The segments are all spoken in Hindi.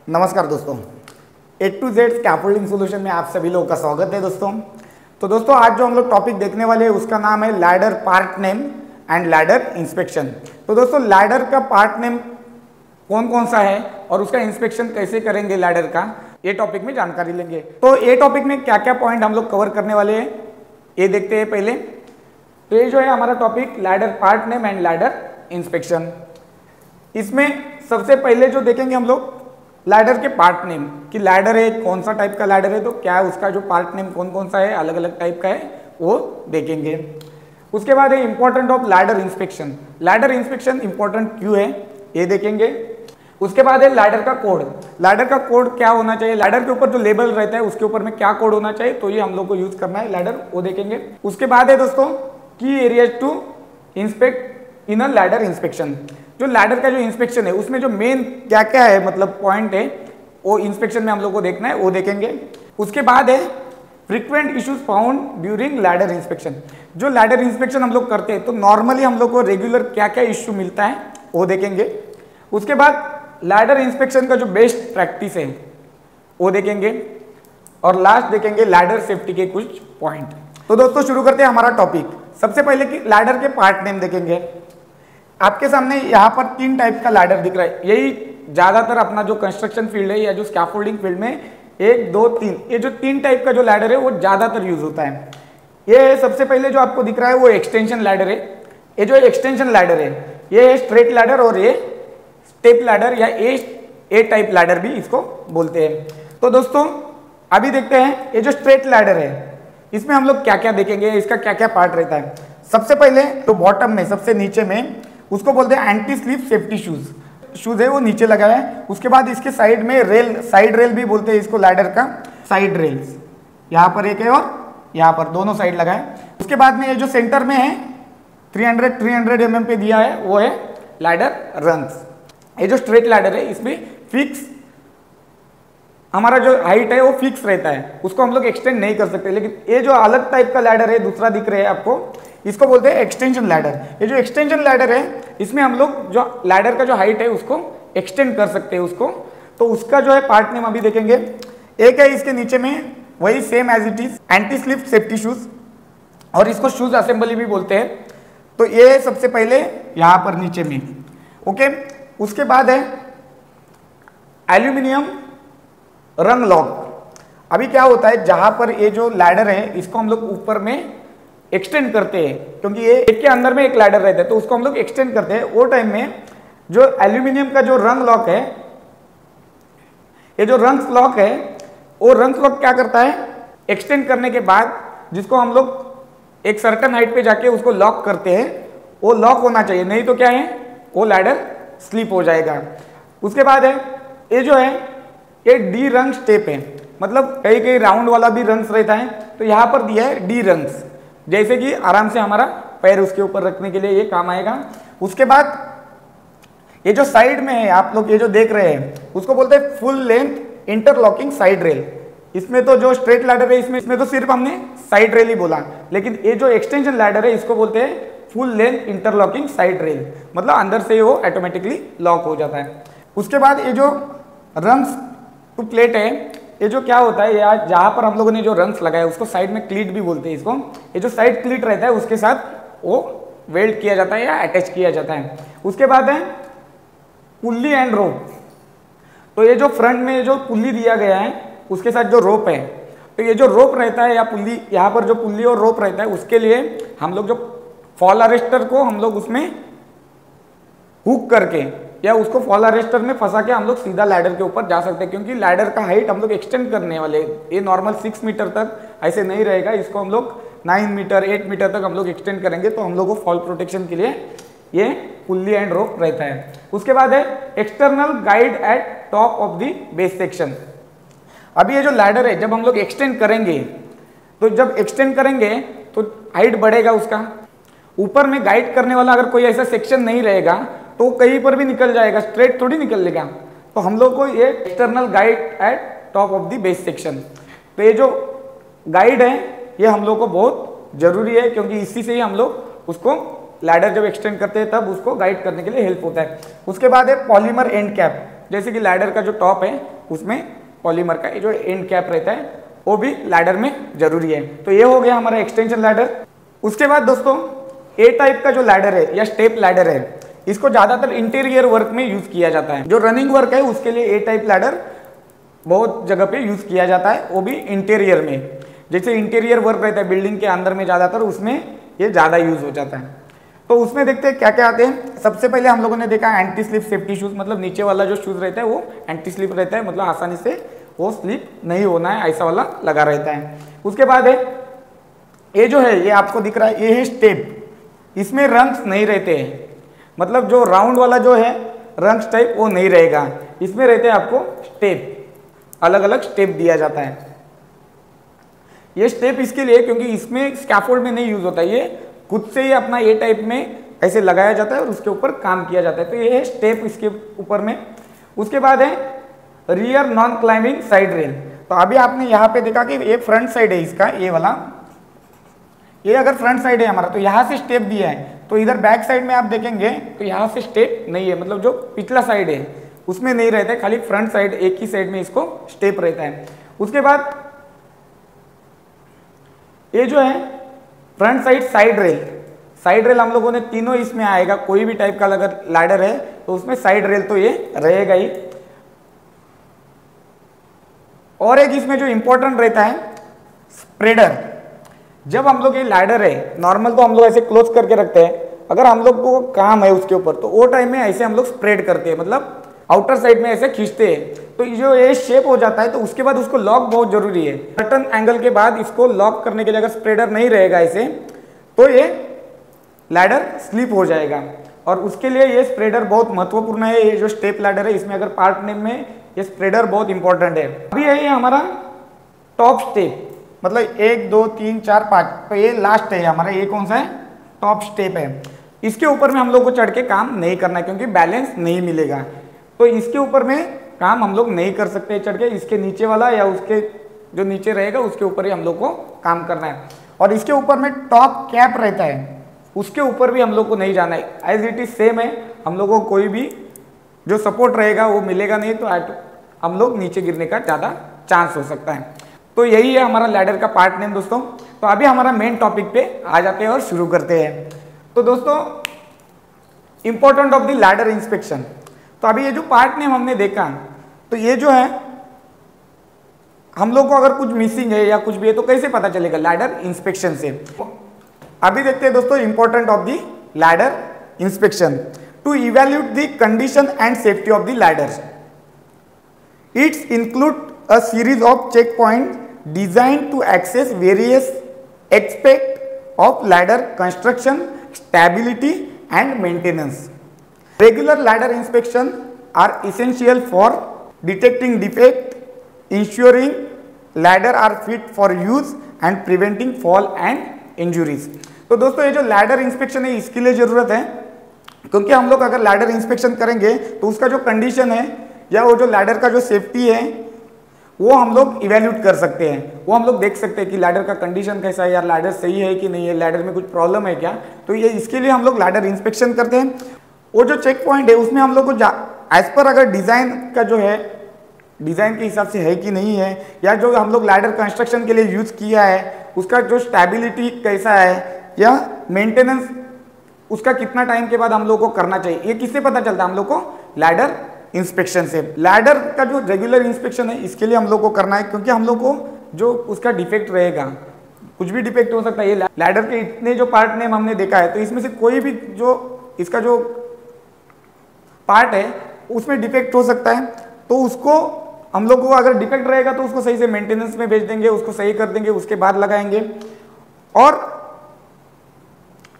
नमस्कार दोस्तों, A to Z scaffolding solution में आप सभी लोगों का स्वागत है दोस्तों। तो दोस्तों आज जो हम लोग टॉपिक देखने वाले हैं उसका नाम है ladder part name and ladder inspection. तो दोस्तों लैडर का पार्ट नेम कौन कौन सा है और उसका इंस्पेक्शन कैसे करेंगे लैडर का, ये टॉपिक में जानकारी लेंगे। तो ये टॉपिक में क्या क्या पॉइंट हम लोग कवर करने वाले हैं ये देखते हैं पहले। तो ये जो है हमारा topic ladder part name and ladder inspection. इसमें सबसे पहले जो देखेंगे हम लोग लैडर के पार्ट नेम कि लैडर है कौन सा टाइप का लैडर है, तो क्या है उसका जो पार्ट नेम कौन कौन सा है, अलग अलग टाइप का है, वो देखेंगे। उसके बाद है important of ladder inspection. Ladder inspection important क्यों है ये देखेंगे। उसके बाद है लैडर का कोड। लैडर का कोड क्या होना चाहिए, लैडर के ऊपर जो लेबल रहता है उसके ऊपर में क्या कोड होना चाहिए, तो ये हम लोग को यूज करना है लैडर, वो देखेंगे। उसके बाद है दोस्तों key areas to inspect in a ladder inspection. जो लैडर का जो इंस्पेक्शन है उसमें जो मेन क्या क्या है मतलब पॉइंट है वो इंस्पेक्शन में हम लोग को देखना है, वो देखेंगे। उसके बाद है frequent issues found during ladder inspection. जो लैडर इंस्पेक्शन हम लोग करते हैं तो नॉर्मली हम लोग को रेगुलर क्या क्या इश्यू मिलता है वो देखेंगे। उसके बाद लैडर इंस्पेक्शन का जो बेस्ट प्रैक्टिस है वो देखेंगे और लास्ट देखेंगे लैडर सेफ्टी के कुछ पॉइंट। तो दोस्तों शुरू करते हैं हमारा टॉपिक। सबसे पहले कि लैडर के पार्ट नेम देखेंगे। आपके सामने यहाँ पर 3 टाइप का लैडर दिख रहा है। यही ज्यादातर अपना जो कंस्ट्रक्शन फील्ड है या जो स्कैफोल्डिंग फील्ड में 1, 2, 3 ये जो 3 टाइप का जो लैडर है वो ज्यादातर यूज होता है। ये सबसे पहले जो आपको दिख रहा है वो एक्सटेंशन लैडर है। ये जो एक्सटेंशन लैडर है ये है स्ट्रेट लैडर और ये स्टेप लैडर या ए टाइप लैडर भी इसको बोलते हैं। तो दोस्तों अभी देखते हैं ये जो स्ट्रेट लैडर है इसमें हम लोग क्या क्या देखेंगे, इसका क्या क्या पार्ट रहता है। सबसे पहले तो बॉटम में सबसे नीचे में उसको बोलते हैं एंटी स्लिप सेफ्टी शूज है वो नीचे लगा है। उसके बाद इसके साइड में रेल, साइड रेल भी बोलते हैं इसको लैडर का, साइड रेल्स यहाँ पर एक है और यहाँ पर दोनों साइड लगा है। उसके बाद में ये जो सेंटर में है 300 mm पे दिया है वो है लैडर रंग्स। ये जो स्ट्रेट लैडर है इसमें फिक्स हमारा जो हाइट है वो फिक्स रहता है, उसको हम लोग एक्सटेंड नहीं कर सकते। लेकिन ये जो अलग टाइप का लैडर है दूसरा दिख रहा है आपको, इसको बोलते हैं एक्सटेंशन लैडर। ये जो एक्सटेंशन लैडर है इसमें हम लोग जो लैडर का जो हाइट है उसको एक्सटेंड कर सकते हैं उसको, तो उसका जो है पार्ट नेम अभी देखेंगे। एक है इसके नीचे में वही same as it is anti slip safety shoes और इसको शूज असेंबली भी बोलते हैं। तो ये सबसे पहले यहाँ पर नीचे में ओके। उसके बाद है एल्यूमिनियम रंग लॉक। अभी क्या होता है जहां पर ये जो लैडर है इसको हम लोग ऊपर में एक्सटेंड करते हैं, क्योंकि ये एक के अंदर में एक लैडर रहता है तो उसको हम लोग एक्सटेंड करते हैं। वो टाइम में जो एल्यूमिनियम का जो रंग लॉक है, ये जो रंग लॉक है वो रंग लॉक क्या करता है, एक्सटेंड करने के बाद जिसको हम लोग एक सर्टेन हाइट पे जाके उसको लॉक करते हैं वो लॉक होना चाहिए, नहीं तो क्या है वो लैडर स्लिप हो जाएगा। उसके बाद है ये जो है ये डी रंग स्टेप है, मतलब कई कई राउंड वाला भी रंग्स रहता है तो यहाँ पर दिया है डी रंग्स, जैसे कि आराम से हमारा पैर उसके ऊपर रखने के लिए ये काम आएगा। उसके बाद ये जो साइड में है आप लोग ये जो देख रहे हैं उसको बोलते हैं full length interlocking side rail. इसमें तो जो स्ट्रेट लैडर है इसमें तो सिर्फ हमने साइड रेल ही बोला, लेकिन ये जो एक्सटेंशन लैडर है इसको बोलते हैं full length interlocking side rail, मतलब अंदर से वो ऑटोमेटिकली लॉक हो जाता है। उसके बाद ये जो रंग्स टू प्लेट है ये जो क्या होता है यार, जहां पर हम लोगों ने जो रंग्स लगाया उसको साइड में क्लीट भी बोलते हैं इसको। ये जो साइड क्लीट रहता है उसके साथ वो वेल्ड किया जाता है या अटैच किया जाता है। उसके बाद है पुल्ली एंड रोप। तो ये जो फ्रंट में जो पुल्ली दिया गया है उसके साथ जो रोप है, तो ये जो रोप रहता है या पुल्ली, यहाँ पर जो पुल्ली और रोप रहता है उसके लिए हम लोग जो फॉल अरेस्टर को हम लोग उसमें हुक करके या उसको फॉल अरेस्टर में फंसा के हम लोग सीधा लैडर के ऊपर जा सकते हैं, क्योंकि लैडर का हाइट हम लोग एक्सटेंड करने वाले, ये नॉर्मल 6 मीटर तक ऐसे नहीं रहेगा, इसको हम लोग 9 मीटर 8 मीटर तक हम लोग एक्सटेंड करेंगे, तो हम लोग को फॉल प्रोटेक्शन के लिए ये पुल्ली एंड रोप रहता है। उसके बाद है external guide eight top of the base section. अभी ये जो लैडर है जब हम लोग एक्सटेंड करेंगे तो जब एक्सटेंड करेंगे तो हाइट बढ़ेगा उसका, ऊपर में गाइड करने वाला अगर कोई ऐसा सेक्शन नहीं रहेगा तो कहीं पर भी निकल जाएगा, स्ट्रेट थोड़ी निकल लेगा। तो हम लोग को ये external guide eight top of the base section, तो ये जो गाइड है ये हम लोग को बहुत जरूरी है, क्योंकि इसी से ही हम लोग उसको लैडर जब एक्सटेंड करते हैं तब उसको गाइड करने के लिए हेल्प होता है। उसके बाद है पॉलीमर एंड कैप। जैसे कि लैडर का जो टॉप है उसमें पॉलीमर का जो एंड कैप रहता है वो भी लैडर में जरूरी है। तो ये हो गया हमारा एक्सटेंशन लैडर। उसके बाद दोस्तों ए टाइप का जो लैडर है या स्टेप लैडर है, इसको ज्यादातर इंटीरियर वर्क में यूज किया जाता है। जो रनिंग वर्क है उसके लिए ए टाइप लैडर बहुत जगह पे यूज किया जाता है, वो भी इंटीरियर में। जैसे इंटीरियर वर्क रहता है बिल्डिंग के अंदर में ज्यादातर, उसमें ये ज्यादा यूज हो जाता है। तो उसमें देखते हैं क्या क्या आते हैं। सबसे पहले हम लोगों ने देखा एंटी स्लिप सेफ्टी शूज, मतलब नीचे वाला जो शूज रहता है वो एंटी स्लिप रहता है, मतलब आसानी से वो स्लिप नहीं होना है ऐसा वाला लगा रहता है। उसके बाद है ये जो है, ये आपको दिख रहा है, ये है स्टेप। इसमें रंग्स नहीं रहते हैं, मतलब जो राउंड वाला जो है रंग्स टाइप वो नहीं रहेगा, इसमें रहते हैं आपको स्टेप, अलग अलग स्टेप दिया जाता है। ये स्टेप इसके लिए क्योंकि इसमें स्कैफोल्ड में नहीं यूज होता है, ये खुद से ही अपना ए टाइप में ऐसे लगाया जाता है और उसके ऊपर काम किया जाता है। तो ये है स्टेप इसके ऊपर में। उसके बाद है rear non climbing side rail. तो अभी आपने यहाँ पे देखा कि ये फ्रंट साइड है इसका, ये वाला, ये अगर फ्रंट साइड है हमारा तो यहाँ से स्टेप दिया है। तो इधर बैक साइड में आप देखेंगे तो यहाँ से स्टेप नहीं है, मतलब जो पिछला साइड है उसमें नहीं रहता है, खाली फ्रंट साइड एक ही साइड में इसको स्टेप रहता है। उसके बाद ये जो है front side side rail, side rail हम लोगों ने तीनों इसमें आएगा। कोई भी टाइप का अगर लैडर है तो उसमें साइड रेल तो ये रहेगा ही। और एक इसमें जो इंपॉर्टेंट रहता है स्प्रेडर। जब हम लोग ये लैडर है नॉर्मल तो हम लोग ऐसे क्लोज करके रखते हैं, अगर हम लोग को काम है उसके ऊपर तो वो टाइम में ऐसे हम लोग स्प्रेड करते हैं, मतलब आउटर साइड में ऐसे खींचते हैं। तो जो ये शेप हो जाता है तो उसके बाद उसको लॉक बहुत जरूरी है। सर्टन एंगल के बाद इसको लॉक करने के लिए अगर स्प्रेडर नहीं रहेगा ऐसे तो ये लैडर स्लिप हो जाएगा, और उसके लिए ये स्प्रेडर बहुत महत्वपूर्ण है। ये जो स्टेप लैडर है इसमें अगर पार्ट नेम में ये स्प्रेडर बहुत इंपॉर्टेंट है। अभी है ये हमारा टॉप स्टेप, मतलब 1 2 3 4 5, तो ये लास्ट है हमारा, ये कौन सा है, टॉप स्टेप है। इसके ऊपर में हम लोग को चढ़ के काम नहीं करना है क्योंकि बैलेंस नहीं मिलेगा, तो इसके ऊपर में काम हम लोग नहीं कर सकते चढ़ के। इसके नीचे वाला या उसके जो नीचे रहेगा उसके ऊपर ही हम लोग को काम करना है। और इसके ऊपर में टॉप कैप रहता है, उसके ऊपर भी हम लोग को नहीं जाना है। एज इट इज सेम है, हम लोग को कोई भी जो सपोर्ट रहेगा वो मिलेगा नहीं, तो हम लोग नीचे गिरने का ज़्यादा चांस हो सकता है। तो यही है हमारा लैडर का पार्ट नेम दोस्तों। तो अभी हमारा मेन टॉपिक पे आ जाते हैं और शुरू करते हैं। तो दोस्तों important of the ladder inspection. तो अभी ये जो पार्ट नेम हमने देखा, तो ये जो है हम लोग को अगर कुछ मिसिंग है या कुछ भी है तो कैसे पता चलेगा, लैडर इंस्पेक्शन से। अभी देखते हैं दोस्तों important of the ladder inspection. To evaluate the condition and safety of the ladder, it's include a series of checkpoints designed to access various aspects of ladder construction, stability and maintenance. Regular ladder inspection are essential for detecting defect, ensuring ladder are fit for use and preventing fall and injuries. तो दोस्तों ये जो लैडर इंस्पेक्शन है इसके लिए जरूरत है, क्योंकि हम लोग अगर लैडर इंस्पेक्शन करेंगे तो उसका जो कंडीशन है या वो जो लैडर का जो सेफ्टी है वो हम लोग इवेल्यूट कर सकते हैं। वो हम लोग देख सकते हैं कि लैडर का कंडीशन कैसा है, यार लैडर सही है कि नहीं है, लैडर में कुछ प्रॉब्लम है क्या। तो ये इसके लिए हम लोग लैडर इंस्पेक्शन करते हैं। वो जो चेक पॉइंट है उसमें हम लोग को एज पर अगर डिज़ाइन का जो है, डिज़ाइन के हिसाब से है कि नहीं है, या जो हम लोग लैडर कंस्ट्रक्शन के लिए यूज़ किया है उसका जो स्टेबिलिटी कैसा है या मेंटेनेंस उसका कितना टाइम के बाद हम लोग को करना चाहिए, ये किससे पता चलता है, हम लोग को लैडर इंस्पेक्शन से। लैडर का जो रेगुलर इंस्पेक्शन है इसके लिए हम लोग को करना है, क्योंकि हम लोग को जो उसका डिफेक्ट रहेगा, कुछ भी डिफेक्ट हो सकता है। ये लैडर के इतने जो पार्ट नेम हमने देखा है तो इसमें से कोई भी जो इसका जो पार्ट है उसमें डिफेक्ट हो सकता है। तो उसको हम लोग को अगर डिफेक्ट रहेगा तो उसको सही से मेंटेनेंस में भेज देंगे, उसको सही कर देंगे, उसके बाद लगाएंगे। और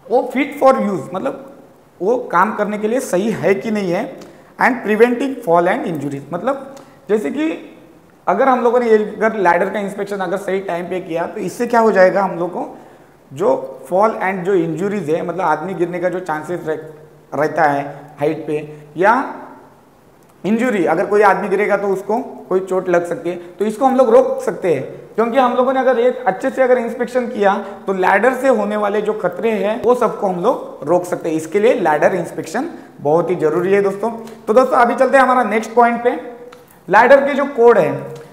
वो फिट फॉर यूज, मतलब वो काम करने के लिए सही है कि नहीं है। And preventing fall and injuries, मतलब जैसे कि अगर हम लोगों ने ये अगर लैडर का इंस्पेक्शन अगर सही टाइम पे किया तो इससे क्या हो जाएगा, हम लोग को जो फॉल एंड जो इंजुरीज है, मतलब आदमी गिरने का जो चांसेस रहता है हाइट पे, या इंजुरी अगर कोई आदमी गिरेगा तो उसको कोई चोट लग सकती है, तो इसको हम लोग रोक सकते हैं। क्योंकि हम लोगों ने अगर एक अच्छे से अगर इंस्पेक्शन किया तो लैडर से होने वाले जो खतरे हैं वो सबको हम लोग रोक सकते हैं। इसके लिए लैडर इंस्पेक्शन बहुत ही जरूरी है दोस्तों। तो दोस्तों अभी चलते हैं हमारा नेक्स्ट पॉइंट पे, लैडर के जो कोड है।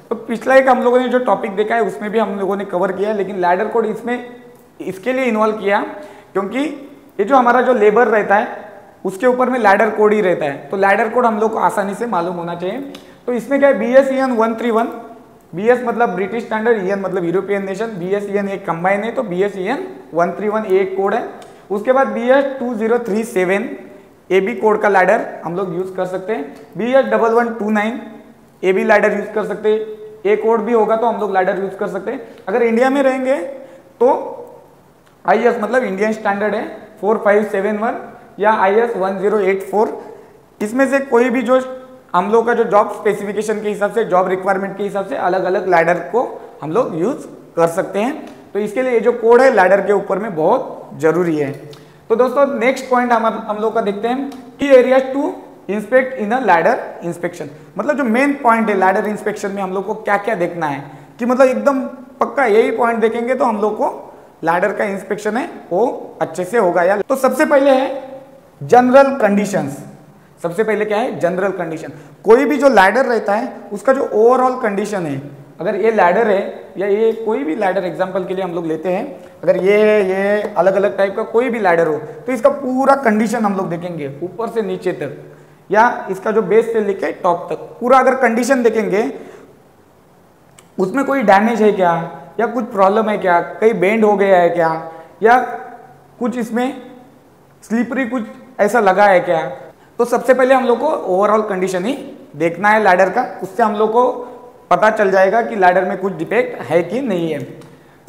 तो पिछला एक हम लोगों ने जो टॉपिक देखा है उसमें भी हम लोगों ने कवर किया है, लेकिन लैडर कोड इसमें इसके लिए इन्वॉल्व किया क्योंकि ये जो हमारा जो लेबर रहता है उसके ऊपर में लैडर कोड ही रहता है। तो लैडर कोड हम लोग को आसानी से मालूम होना चाहिए। तो इसमें क्या है, BS-EN 131, BS मतलब ब्रिटिश स्टैंडर्ड, EN मतलब यूरोपियन नेशन, BS-EN एक कंबाइन है तो BS-EN 131 एक कोड है। उसके बाद BS-2037 AB कोड का लैडर हम लोग यूज कर सकते हैं। BS-1129 AB लैडर यूज कर सकते हैं। ए कोड भी होगा तो हम लोग लैडर यूज कर सकते हैं। अगर इंडिया में रहेंगे तो IS मतलब इंडियन स्टैंडर्ड है 4571 या IS 1084, इसमें से कोई भी जो हम लोग का जो जॉब स्पेसिफिकेशन के हिसाब से, जॉब रिक्वायरमेंट के हिसाब से अलग अलग लैडर को हम लोग यूज कर सकते हैं। तो इसके लिए ये जो कोड है लैडर के ऊपर में बहुत जरूरी है। तो दोस्तों नेक्स्ट पॉइंट हम लोग का देखते हैं, key areas to inspect in a ladder inspection. मतलब जो मेन पॉइंट है लैडर इंस्पेक्शन में हम लोग को क्या क्या देखना है, कि मतलब एकदम पक्का यही पॉइंट देखेंगे तो हम लोग को लैडर का इंस्पेक्शन है वो अच्छे से होगा यार। तो सबसे पहले है जनरल कंडीशंस। सबसे पहले क्या है, जनरल कंडीशन। कोई भी जो लैडर रहता है उसका जो ओवरऑल कंडीशन है, अगर ये लैडर है या ये कोई भी लैडर एग्जांपल के लिए हम लोग लेते हैं, अगर ये अलग अलग टाइप का कोई भी लैडर हो तो इसका पूरा कंडीशन हम लोग देखेंगे ऊपर से नीचे तक, या इसका जो बेस से लेके टॉप तक पूरा अगर कंडीशन देखेंगे उसमें कोई डैमेज है क्या, या कुछ प्रॉब्लम है क्या, कहीं बेंड हो गया है क्या, या कुछ इसमें स्लिपरी कुछ ऐसा लगा है क्या। तो सबसे पहले हम लोग को ओवरऑल कंडीशन ही देखना है लैडर का, उससे हम लोग को पता चल जाएगा कि लैडर में कुछ डिफेक्ट है कि नहीं है।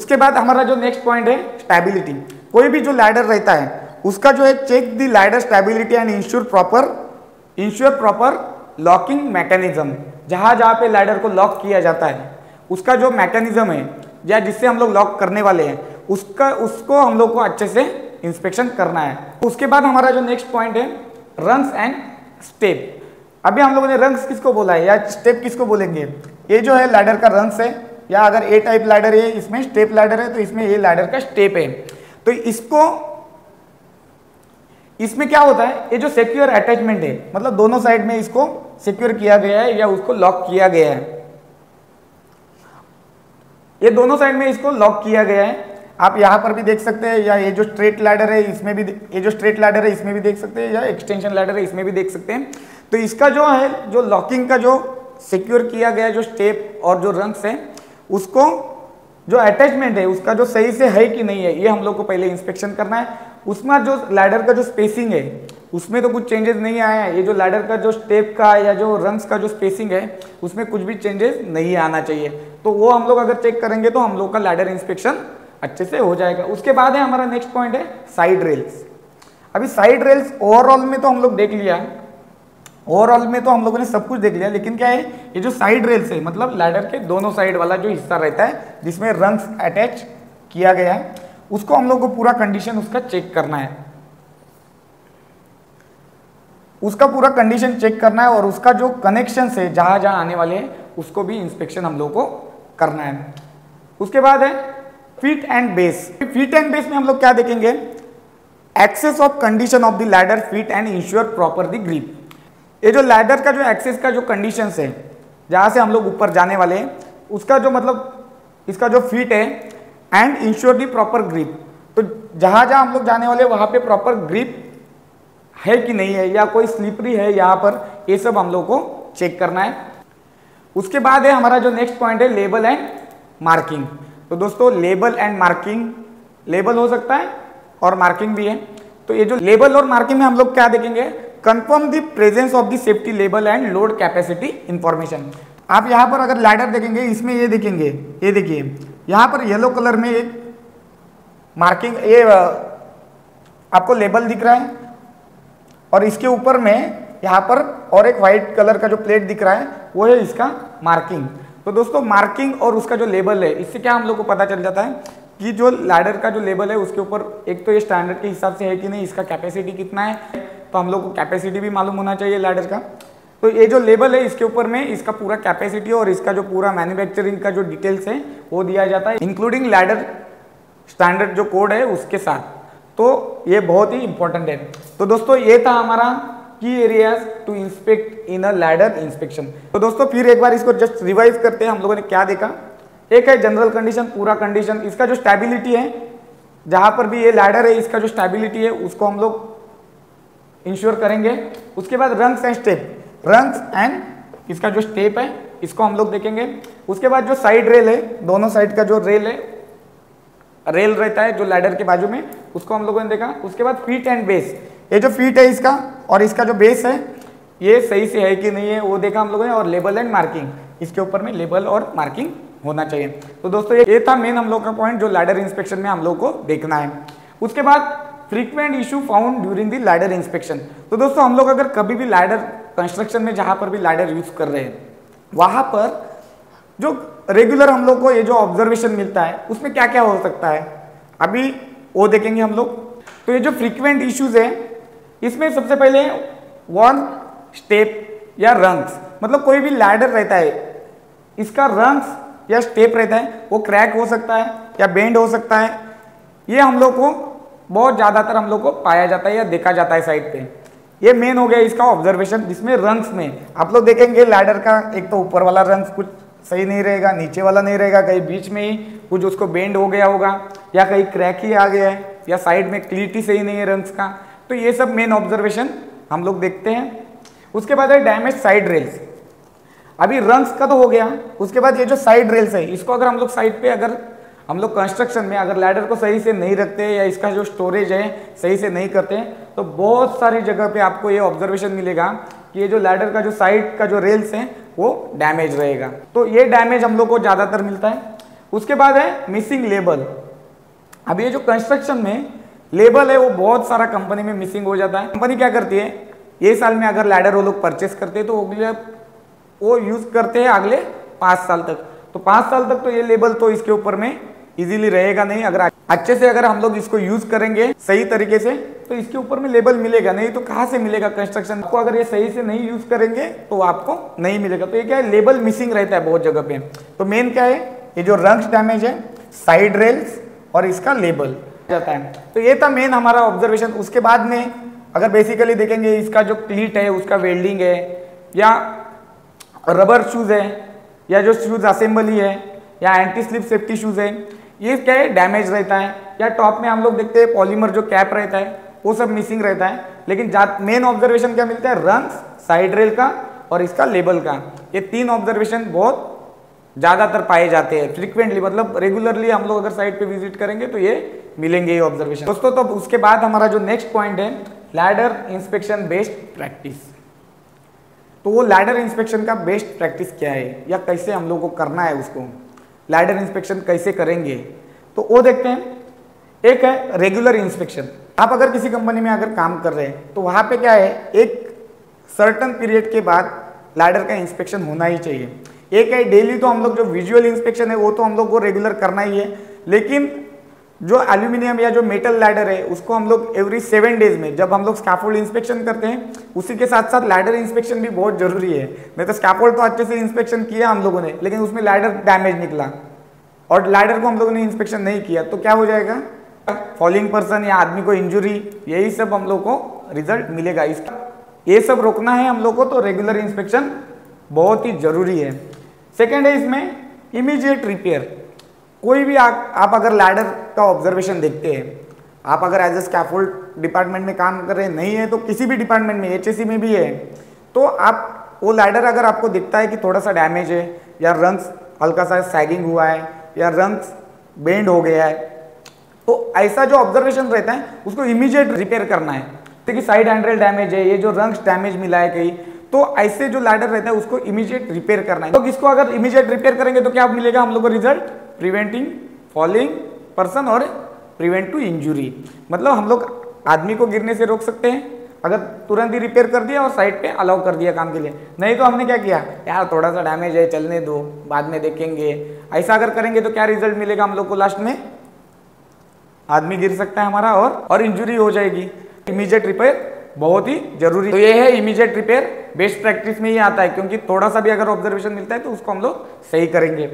उसके बाद हमारा जो नेक्स्ट पॉइंट है स्टेबिलिटी। कोई भी जो लैडर रहता है उसका जो है check the ladder stability and ensure proper locking mechanism. जहां जहां पे लैडर को लॉक किया जाता है उसका जो मैकेनिज्म है या जिससे हम लोग लॉक करने वाले हैं उसको हम लोग को अच्छे से इंस्पेक्शन करना है। उसके बाद हमारा जो नेक्स्ट पॉइंट है रंग्स एंड स्टेप। अभी हम लोगों ने रंग्स किसको बोला है या स्टेप किसको बोलेंगे, ये जो है लैडर का रंग्स है, या अगर ए टाइप लैडर है इसमें स्टेप लैडर है तो इसमें ये लैडर का स्टेप है। तो इसमें क्या होता है, ये जो सिक्योर अटैचमेंट है मतलब दोनों साइड में इसको सिक्योर किया गया है या उसको लॉक किया गया है, ये दोनों साइड में इसको लॉक किया गया है। आप यहाँ पर भी देख सकते हैं, या ये जो स्ट्रेट लैडर है इसमें भी, ये जो स्ट्रेट लैडर है इसमें भी देख सकते हैं, या एक्सटेंशन लैडर है इसमें भी देख सकते हैं। तो इसका जो है जो लॉकिंग का जो सिक्योर किया गया जो स्टेप और जो रंग्स है उसको जो अटैचमेंट है उसका जो सही से है कि नहीं है ये हम लोग को पहले इंस्पेक्शन करना है। उसमें जो लैडर का जो स्पेसिंग है उसमें तो कुछ चेंजेस नहीं आया है, ये जो लैडर का जो स्टेप का या जो रंग्स का जो स्पेसिंग है उसमें कुछ भी चेंजेस नहीं आना चाहिए। तो वो हम लोग अगर चेक करेंगे तो हम लोग का लैडर इंस्पेक्शन अच्छे से हो जाएगा। उसके बाद है हमारा नेक्स्ट पॉइंट है साइड रेल्स। अभी साइड रेल्स ओवरऑल में तो हम लोग देख लिया, ओवरऑल में तो हम लोगों ने सब कुछ देख लिया, लेकिन क्या है ये जो साइड रेल्स है मतलब लैडर के दोनों साइड वाला जो हिस्सा रहता है जिसमें रंग्स अटैच किया गया है उसको हम लोग को पूरा कंडीशन उसका चेक करना है, उसका पूरा कंडीशन चेक करना है और उसका जो कनेक्शन है जहां जहां आने वाले हैं उसको भी इंस्पेक्शन हम लोग को करना है। उसके बाद है fit and base. Fit and base में हम लोग क्या देखेंगे, access of condition of the ladder fit and ensure proper the grip. ये जो लैडर का जो एक्सेस का जो कंडीशंस है जहां से हम लोग ऊपर जाने वाले हैं उसका जो मतलब इसका जो फिट है and ensure the proper grip. तो जहां जहां हम लोग जाने वाले वहां पे प्रॉपर ग्रिप है कि नहीं है या कोई स्लिपरी है यहाँ पर, ये सब हम लोग को चेक करना है। उसके बाद है हमारा जो नेक्स्ट पॉइंट है लेबल एंड मार्किंग। तो दोस्तों लेबल एंड मार्किंग, लेबल हो सकता है और मार्किंग भी है। तो ये जो लेबल और मार्किंग में हम लोग क्या देखेंगे, confirm the presence of the safety label and load capacity information. आप यहाँ पर अगर लैडर देखेंगे इसमें ये देखेंगे, ये देखिए यहाँ पर येलो कलर में एक मार्किंग, ये आपको लेबल दिख रहा है और इसके ऊपर में यहाँ पर और एक व्हाइट कलर का जो प्लेट दिख रहा है वो है इसका मार्किंग। तो दोस्तों मार्किंग और उसका जो लेबल है इससे क्या हम लोग को पता चल जाता है कि जो लैडर का जो लेबल है उसके ऊपर एक तो ये स्टैंडर्ड के हिसाब से है कि नहीं, इसका कैपेसिटी कितना है, तो हम लोग को कैपेसिटी भी मालूम होना चाहिए लैडर का। तो ये जो लेबल है इसके ऊपर में इसका पूरा कैपेसिटी और इसका जो पूरा मैन्युफैक्चरिंग का जो डिटेल्स है वो दिया जाता है, इंक्लूडिंग लैडर स्टैंडर्ड जो कोड है उसके साथ। तो ये बहुत ही इंपॉर्टेंट है। तो दोस्तों ये था हमारा key areas to inspect in a ladder inspection. तो दोस्तों फिर एक बार इसको जस्ट रिवाइज करते हैं, हम लोगों ने क्या देखा। एक है जनरल कंडीशन, पूरा कंडीशन, इसका जो स्टेबिलिटी है, जहां पर भी ये लैडर है इसका जो स्टेबिलिटी है उसको हम लोग इंश्योर करेंगे। उसके बाद rungs and step, rungs and इसका जो स्टेप है इसको हम लोग देखेंगे। उसके बाद जो साइड रेल है, दोनों साइड का जो रेल है, रेल रहता है जो लैडर के बाजू में, उसको हम लोगों ने देखा। उसके बाद फीट एंड बेस, ये जो फीट है इसका और इसका जो बेस है ये सही से है कि नहीं है वो देखा हम लोगों ने। और लेबल एंड मार्किंग, इसके ऊपर में लेबल और मार्किंग होना चाहिए। तो दोस्तों ये था मेन हम लोग का पॉइंट जो लैडर इंस्पेक्शन में हम लोग को देखना है। उसके बाद frequent issue found during the ladder inspection. तो दोस्तों हम लोग अगर कभी भी लैडर कंस्ट्रक्शन में जहां पर भी लैडर यूज कर रहे हैं वहां पर जो रेगुलर हम लोग को ये जो ऑब्जर्वेशन मिलता है उसमें क्या क्या हो सकता है अभी वो देखेंगे हम लोग। तो ये जो फ्रीक्वेंट इश्यूज है इसमें सबसे पहले वन स्टेप या रंग्स, मतलब कोई भी लैडर रहता है इसका रंग्स या स्टेप रहता है वो क्रैक हो सकता है या बेंड हो सकता है। ये हम लोग को बहुत ज़्यादातर हम लोग को पाया जाता है या देखा जाता है साइड पे। ये मेन हो गया इसका ऑब्जर्वेशन, जिसमें रंग्स में आप लोग देखेंगे लैडर का एक तो ऊपर वाला रंग्स कुछ सही नहीं रहेगा, नीचे वाला नहीं रहेगा, कहीं बीच में ही कुछ उसको बेंड हो गया होगा या कहीं क्रैक ही आ गया है या साइड में क्लियरिटी सही नहीं है रंग्स का। तो ये सब मेन ऑब्जर्वेशन हम लोग देखते हैं। उसके बाद है डैमेज साइड रेल्स। अभी रंग्स का तो हो गया, उसके बाद ये जो साइड रेल्स है इसको अगर हम लोग साइड पे अगर हम लोग कंस्ट्रक्शन में अगर लैडर को सही से नहीं रखते या इसका जो स्टोरेज है सही से नहीं करते तो बहुत सारी जगह पे आपको ये ऑब्जर्वेशन मिलेगा कि ये जो लैडर का जो साइड का जो रेल्स है वो डैमेज रहेगा। तो ये डैमेज हम लोग को ज़्यादातर मिलता है। उसके बाद है मिसिंग लेबल। अब ये जो कंस्ट्रक्शन में लेबल है वो बहुत सारा कंपनी में मिसिंग हो जाता है। कंपनी क्या करती है, ये साल में अगर लैडर वो लोग परचेस करते हैं तो वो यूज करते हैं अगले 5 साल तक। तो 5 साल तक तो ये लेबल तो इसके ऊपर में इजीली रहेगा नहीं। अगर अच्छे से अगर हम लोग इसको यूज करेंगे सही तरीके से तो इसके ऊपर में लेबल मिलेगा, नहीं तो कहाँ से मिलेगा कंस्ट्रक्शन को। अगर ये सही से नहीं यूज करेंगे तो आपको नहीं मिलेगा। तो ये क्या है, लेबल मिसिंग रहता है बहुत जगह पे। तो मेन क्या है, ये जो रंग्स डैमेज है, साइड रेल्स और इसका लेबल जाता है। तो ये था मेन हमारा ऑब्जर्वेशन। उसके बाद में अगर बेसिकली देखेंगे इसका जो क्लीट है उसका वेल्डिंग है या रबर शूज है या जो शूज असेंबली है या एंटी स्लिप सेफ्टी शूज है, ये क्या है डैमेज रहता है। या टॉप में हम लोग देखते हैं पॉलीमर जो कैप रहता है वो सब मिसिंग रहता है। लेकिन मेन ऑब्जर्वेशन क्या मिलता है, रंग्स, साइड रेल का और इसका लेबल का। ये 3 ऑब्जर्वेशन बहुत ज़्यादातर पाए जाते हैं फ्रिक्वेंटली, मतलब रेगुलरली हम लोग अगर साइट पे विजिट करेंगे तो ये मिलेंगे ये ऑब्जर्वेशन दोस्तों। तो उसके बाद हमारा जो नेक्स्ट पॉइंट है लैडर इंस्पेक्शन बेस्ट प्रैक्टिस। तो वो लैडर इंस्पेक्शन का बेस्ट प्रैक्टिस क्या है या कैसे हम लोग को करना है, उसको लैडर इंस्पेक्शन कैसे करेंगे तो वो देखते हैं। एक है रेगुलर इंस्पेक्शन। आप अगर किसी कंपनी में अगर काम कर रहे हैं तो वहाँ पे क्या है, एक सर्टन पीरियड के बाद लैडर का इंस्पेक्शन होना ही चाहिए। एक है डेली, तो हम लोग जो विजुअल इंस्पेक्शन है वो तो हम लोग को रेगुलर करना ही है। लेकिन जो एल्यूमिनियम या जो मेटल लैडर है उसको हम लोग एवरी 7 डेज में जब हम लोग स्कैफोल्ड इंस्पेक्शन करते हैं उसी के साथ साथ लैडर इंस्पेक्शन भी बहुत जरूरी है। नहीं तो स्कैफोल्ड तो अच्छे से इंस्पेक्शन किया हम लोगों ने, लेकिन उसमें लैडर डैमेज निकला और लैडर को हम लोगों ने इंस्पेक्शन नहीं किया तो क्या हो जाएगा, फॉलिंग पर्सन या आदमी को इंजुरी, यही सब हम लोग को रिजल्ट मिलेगा। इसका ये सब रोकना है हम लोग को, तो रेगुलर इंस्पेक्शन बहुत ही जरूरी है। सेकेंड है इसमें इमीडिएट रिपेयर। कोई भी आप अगर लैडर का ऑब्जर्वेशन देखते हैं, आप अगर एज ए स्कैफोल्ड डिपार्टमेंट में काम कर रहे नहीं है तो किसी भी डिपार्टमेंट में, एचएससी में भी है, तो आप वो लैडर अगर आपको दिखता है कि थोड़ा सा डैमेज है या रंग्स हल्का सा सैगिंग हुआ है या रंग्स बेंड हो गया है, तो ऐसा जो ऑब्जर्वेशन रहता है उसको इमीडिएट रिपेयर करना है। जैसे कि साइड हैंडल डैमेज है, ये जो रंग्स डैमेज मिला है कहीं, तो ऐसे जो लैडर रहता है उसको इमीडिएट रिपेयर करना है। तो इसको अगर इमीडिएट रिपेयर करेंगे तो क्या मिलेगा हम लोग को रिजल्ट, प्रिवेंटिंग फॉलिंग पर्सन और प्रिवेंट टू इंजुरी। मतलब हम लोग आदमी को गिरने से रोक सकते हैं अगर तुरंत ही रिपेयर कर दिया और साइड पे अलाउ कर दिया काम के लिए। नहीं तो हमने क्या किया, यार थोड़ा सा डैमेज है चलने दो बाद में देखेंगे, ऐसा अगर करेंगे तो क्या रिजल्ट मिलेगा हम लोग को, लास्ट में आदमी गिर सकता है हमारा और इंजुरी हो जाएगी। इमीडिएट रिपेयर बहुत ही जरूरी। तो ये है इमीडिएट रिपेयर। बेस्ट प्रैक्टिस में ही आता है, क्योंकि थोड़ा सा भी अगर ऑब्जर्वेशन मिलता है तो उसको हम लोग सही करेंगे।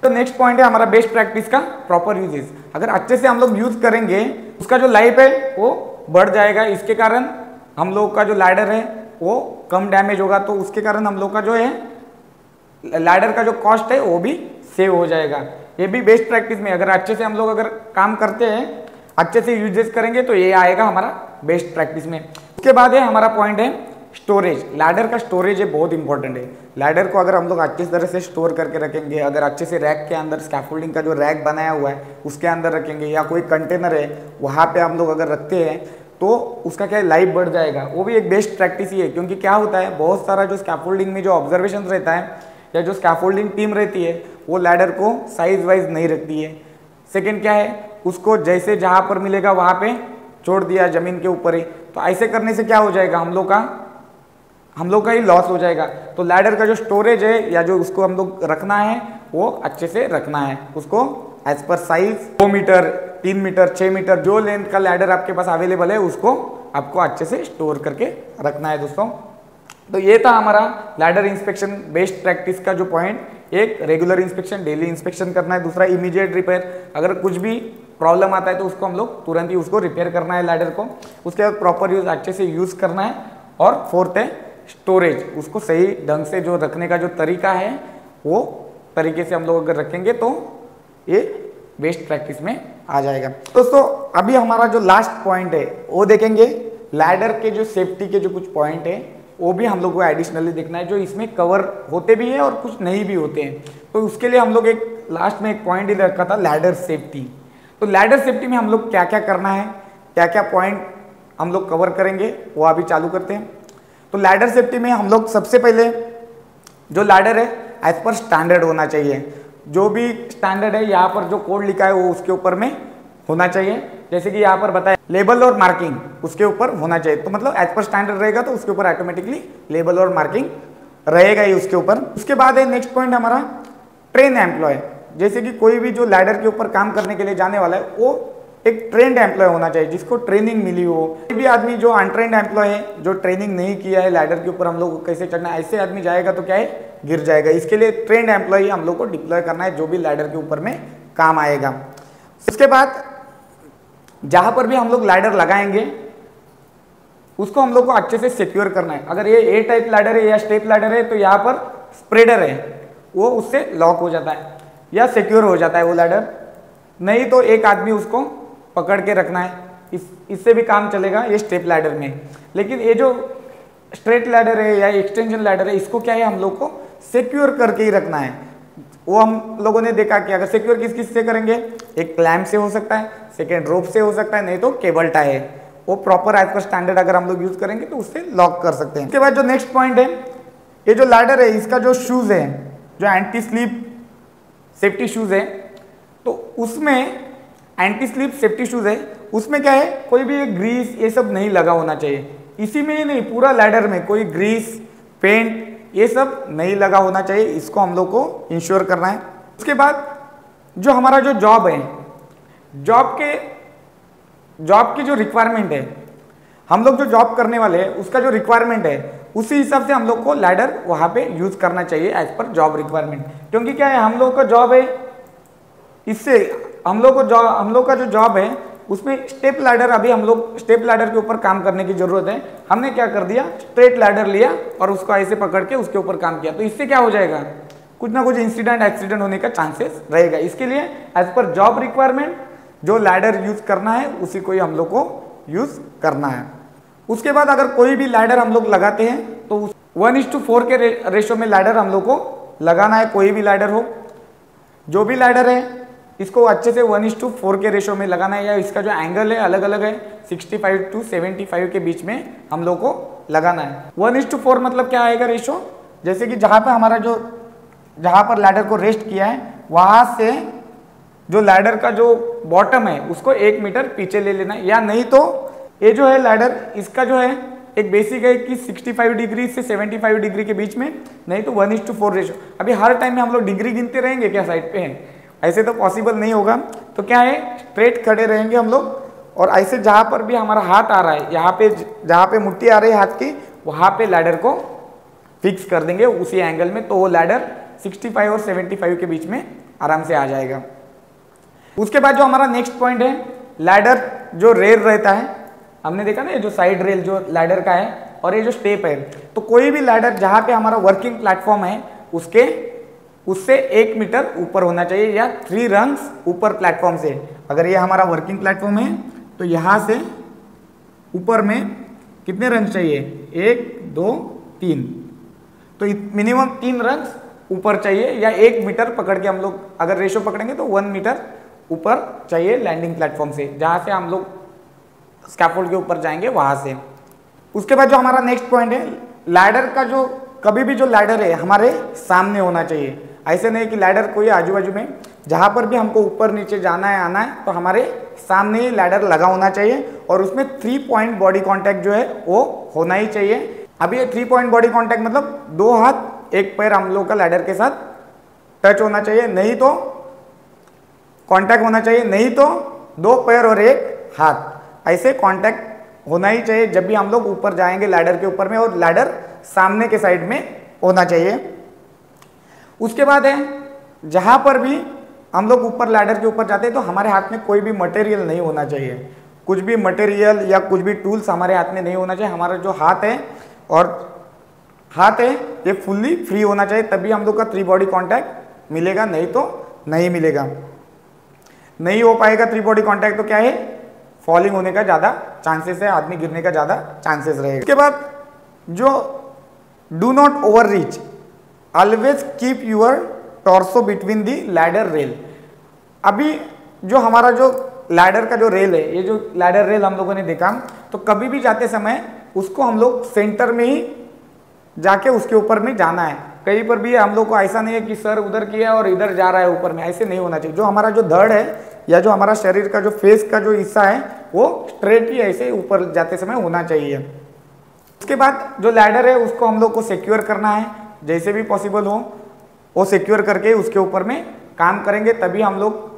तो नेक्स्ट पॉइंट है हमारा बेस्ट प्रैक्टिस का प्रॉपर यूजेस। अगर अच्छे से हम लोग यूज करेंगे उसका जो लाइफ है वो बढ़ जाएगा, इसके कारण हम लोग का जो लैडर है वो कम डैमेज होगा, तो उसके कारण हम लोग का जो है लैडर का जो कॉस्ट है वो भी सेव हो जाएगा। ये भी बेस्ट प्रैक्टिस में अगर अच्छे से हम लोग अगर काम करते हैं, अच्छे से यूजेस करेंगे तो ये आएगा हमारा बेस्ट प्रैक्टिस में। उसके बाद है हमारा पॉइंट है स्टोरेज। लैडर का स्टोरेज है बहुत इंपॉर्टेंट है। लैडर को अगर हम लोग अच्छी तरह से स्टोर करके रखेंगे, अगर अच्छे से रैक के अंदर स्कैफोल्डिंग का जो रैक बनाया हुआ है उसके अंदर रखेंगे, या कोई कंटेनर है वहाँ पे हम लोग अगर रखते हैं तो उसका क्या है लाइफ बढ़ जाएगा। वो भी एक बेस्ट प्रैक्टिस ही है, क्योंकि क्या होता है बहुत सारा जो स्कैफोल्डिंग में जो ऑब्जर्वेशन रहता है या जो स्कैफोल्डिंग टीम रहती है वो लैडर को साइज वाइज नहीं रखती है। सेकेंड क्या है, उसको जैसे जहाँ पर मिलेगा वहाँ पे छोड़ दिया जमीन के ऊपर ही, तो ऐसे करने से क्या हो जाएगा हम लोग का ही लॉस हो जाएगा। तो लैडर का जो स्टोरेज है या जो उसको हम लोग रखना है वो अच्छे से रखना है, उसको as per size 2 metre 3 metre 6 metre जो लेंथ का लैडर आपके पास अवेलेबल है उसको आपको अच्छे से स्टोर करके रखना है दोस्तों। तो ये था हमारा लैडर इंस्पेक्शन बेस्ट प्रैक्टिस का जो पॉइंट। एक रेगुलर इंस्पेक्शन, डेली इंस्पेक्शन करना है, दूसरा इमीडिएट रिपेयर, अगर कुछ भी प्रॉब्लम आता है तो उसको हम लोग तुरंत ही उसको रिपेयर करना है लैडर को। उसके बाद प्रॉपर यूज अच्छे से यूज करना है, और फोर्थ है स्टोरेज, उसको सही ढंग से जो रखने का जो तरीका है वो तरीके से हम लोग अगर रखेंगे तो ये बेस्ट प्रैक्टिस में आ जाएगा। दोस्तों अभी हमारा जो लास्ट पॉइंट है वो देखेंगे, लैडर के जो सेफ्टी के जो कुछ पॉइंट है वो भी हम लोग को एडिशनली देखना है, जो इसमें कवर होते भी हैं और कुछ नहीं भी होते हैं। तो उसके लिए हम लोग एक लास्ट में एक पॉइंट ही रखा था लैडर सेफ्टी। तो लैडर सेफ्टी में हम लोग क्या क्या करना है, क्या क्या पॉइंट हम लोग कवर करेंगे वो अभी चालू करते हैं। तो लैडर सेफ्टी में हम लोग सबसे पहले जो लैडर है एज पर स्टैंडर्ड होना चाहिए। जो भी स्टैंडर्ड है यहाँ पर जो कोड लिखा है वो उसके ऊपर में होना चाहिए। जैसे कि यहाँ पर बताया लेबल और मार्किंग उसके ऊपर होना चाहिए, तो मतलब एज पर स्टैंडर्ड रहेगा तो उसके ऊपर ऑटोमेटिकली लेबल और मार्किंग रहेगा ही उसके ऊपर। उसके बाद है नेक्स्ट पॉइंट हमारा ट्रेन एम्प्लॉय। जैसे कि कोई भी जो लैडर के ऊपर काम करने के लिए जाने वाला है वो एक ट्रेंड एम्प्लॉय होना चाहिए, जिसको ट्रेनिंग मिली हो। कोई भी आदमी जो अनट्रेंड एम्प्लॉय है, जो ट्रेनिंग नहीं किया है लैडर के ऊपर हम लोग को कैसे चढ़ना है, ऐसे आदमी जाएगा तो क्या है गिर जाएगा। इसके लिए ट्रेंड एम्प्लॉय हम लोग को डिप्लॉय करना है जो भी लैडर के ऊपर में काम आएगा। उसके बाद जहां पर भी हम लोग लैडर लगाएंगे उसको हम लोग को अच्छे से सिक्योर करना है। अगर ये ए टाइप लैडर है या स्टेप लैडर है तो यहाँ पर स्प्रेडर है वो उससे लॉक हो जाता है या सिक्योर हो जाता है वो लैडर, नहीं तो एक आदमी उसको पकड़ के रखना है, इससे भी काम चलेगा ये स्टेप लैडर में। लेकिन ये जो स्ट्रेट लैडर है या एक्सटेंशन लैडर है इसको क्या है हम लोग को सिक्योर करके ही रखना है। वो हम लोगों ने देखा कि अगर सिक्योर किस किस से करेंगे, एक क्लैम्प से हो सकता है, सेकेंड रोप से हो सकता है, नहीं तो केबल टाई है, वो प्रॉपर एज पर स्टैंडर्ड अगर हम लोग यूज करेंगे तो उससे लॉक कर सकते हैं। उसके बाद जो नेक्स्ट पॉइंट है, ये जो लैडर है इसका जो शूज है, जो एंटी स्लिप सेफ्टी शूज है, तो उसमें एंटी स्लिप सेफ्टी शूज है उसमें क्या है कोई भी ग्रीस ये सब नहीं लगा होना चाहिए। इसी में ही नहीं पूरा लैडर में कोई ग्रीस पेंट ये सब नहीं लगा होना चाहिए, इसको हम लोग को इंश्योर करना है। उसके बाद जो हमारा जो जॉब है, जॉब की जो रिक्वायरमेंट है, हम लोग जो जॉब करने वाले हैं उसका जो रिक्वायरमेंट है उसी हिसाब से हम लोग को लैडर वहां पे यूज करना चाहिए एज पर जॉब रिक्वायरमेंट। क्योंकि क्या है हम लोग का जॉब है, इससे हम लोग का जो जॉब है उसमें स्टेप लैडर, अभी हम लोग स्टेप लैडर के ऊपर काम करने की जरूरत है। हमने क्या कर दिया स्ट्रेट लैडर लिया और उसको ऐसे पकड़ के उसके ऊपर काम किया, तो इससे क्या हो जाएगा कुछ ना कुछ इंसिडेंट एक्सीडेंट होने का चांसेस रहेगा। इसके लिए एज पर जॉब रिक्वायरमेंट जो लैडर यूज करना है उसी को ही हम लोग को यूज करना है। उसके बाद अगर कोई भी लैडर हम लोग लगाते हैं तो 1:4 के रेशो में लैडर हम लोग को लगाना है। कोई भी लैडर हो, जो भी लैडर है इसको अच्छे से 1:4 के रेशो में लगाना है, या इसका जो एंगल है अलग अलग है 65 to 75 के बीच में हम लोग को लगाना है। 1:4 मतलब क्या आएगा रेशो, जैसे कि जहां पर लैडर को रेस्ट किया है वहां से जो लैडर का जो बॉटम है उसको 1 मीटर पीछे ले लेना है, या नहीं तो ये जो है लैडर इसका जो है एक बेसिक है कि 65 डिग्री से 75 डिग्री के बीच में, नहीं तो 1:4 रेशो। अभी हर टाइम में हम लोग डिग्री गिनते रहेंगे क्या साइड पे है, ऐसे तो पॉसिबल नहीं होगा। तो क्या है स्ट्रेट खड़े रहेंगे हम लोग, और ऐसे जहां पर भी हमारा हाथ आ रहा है, यहाँ पे जहाँ पे मुट्ठी आ रही है हाथ की वहां पे लैडर को फिक्स कर देंगे उसी एंगल में, तो वो लैडर 65 और 75 के बीच में आराम से आ जाएगा। उसके बाद जो हमारा नेक्स्ट पॉइंट है, लैडर जो रेल रहता है, हमने देखा ना ये जो साइड रेल जो लैडर का है और ये जो स्टेप है, तो कोई भी लैडर जहाँ पे हमारा वर्किंग प्लेटफॉर्म है उससे 1 मीटर ऊपर होना चाहिए या 3 रंग्स ऊपर प्लेटफॉर्म से। अगर ये हमारा वर्किंग प्लेटफॉर्म है तो यहाँ से ऊपर में कितने रंग्स चाहिए, 1 2 3, तो मिनिमम 3 रंग्स ऊपर चाहिए या 1 मीटर पकड़ के हम लोग अगर रेशो पकड़ेंगे तो 1 मीटर ऊपर चाहिए लैंडिंग प्लेटफॉर्म से, जहाँ से हम लोग स्कैफोल्ड के ऊपर जाएंगे वहाँ से। उसके बाद जो हमारा नेक्स्ट पॉइंट है, लैडर का जो कभी भी जो लैडर है हमारे सामने होना चाहिए। ऐसे नहीं कि लैडर कोई आजू बाजू में, जहाँ पर भी हमको ऊपर नीचे जाना है आना है तो हमारे सामने ही लैडर लगा होना चाहिए और उसमें 3 पॉइंट बॉडी कॉन्टैक्ट जो है वो होना ही चाहिए। अभी ये 3 पॉइंट बॉडी कॉन्टैक्ट मतलब 2 हाथ 1 पैर हम लोग का लैडर के साथ टच होना चाहिए, नहीं तो कांटेक्ट होना चाहिए, नहीं तो 2 पैर और 1 हाथ, ऐसे कांटेक्ट होना ही चाहिए जब भी हम लोग ऊपर जाएंगे लैडर के ऊपर में, और लैडर सामने के साइड में होना चाहिए। उसके बाद है, जहां पर भी हम लोग ऊपर लैडर के ऊपर जाते हैं तो हमारे हाथ में कोई भी मटेरियल नहीं होना चाहिए, कुछ भी मटेरियल या कुछ भी टूल्स हमारे हाथ में नहीं होना चाहिए। हमारा जो हाथ है ये फुल्ली फ्री होना चाहिए, तभी हम लोग का 3 बॉडी कॉन्टैक्ट मिलेगा, नहीं तो नहीं मिलेगा। नहीं हो पाएगा 3 बॉडी कॉन्टैक्ट तो क्या है, फॉलिंग होने का ज़्यादा चांसेस है, आदमी गिरने का ज़्यादा चांसेस रहेगा। उसके बाद जो do not overreach, always keep your torso between the ladder rail. अभी जो हमारा जो लैडर का जो रेल है, ये जो लैडर रेल हम लोगों ने देखा, तो कभी भी जाते समय उसको हम लोग सेंटर में ही जाके उसके ऊपर में जाना है। कहीं पर भी हम लोग को ऐसा नहीं है कि सर उधर किया और इधर जा रहा है ऊपर में, ऐसे नहीं होना चाहिए। जो हमारा जो धड़ है या जो हमारा शरीर का जो फेस का जो हिस्सा है वो स्ट्रेट ही ऐसे ऊपर जाते समय होना चाहिए। उसके बाद जो लैडर है उसको हम लोग को सिक्योर करना है, जैसे भी पॉसिबल हो वो सिक्योर करके उसके ऊपर में काम करेंगे, तभी हम लोग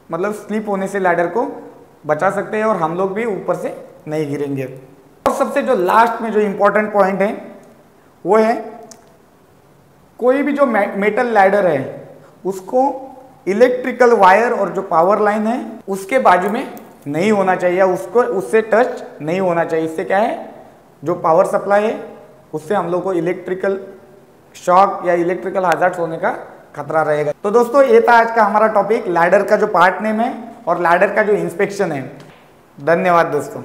मतलब स्लिप होने से लैडर को बचा सकते हैं और हम लोग भी ऊपर से नहीं गिरेंगे। और सबसे जो लास्ट में जो इम्पोर्टेंट पॉइंट है वो है, कोई भी जो मेटल लैडर है उसको इलेक्ट्रिकल वायर और जो पावर लाइन है उसके बाजू में नहीं होना चाहिए, उसको उससे टच नहीं होना चाहिए। इससे क्या है, जो पावर सप्लाई है उससे हम लोग को इलेक्ट्रिकल शॉक या इलेक्ट्रिकल हैजर्ड्स होने का खतरा रहेगा। तो दोस्तों ये था आज का हमारा टॉपिक, लैडर का जो पार्ट नेम है और लैडर का जो इंस्पेक्शन है। धन्यवाद दोस्तों।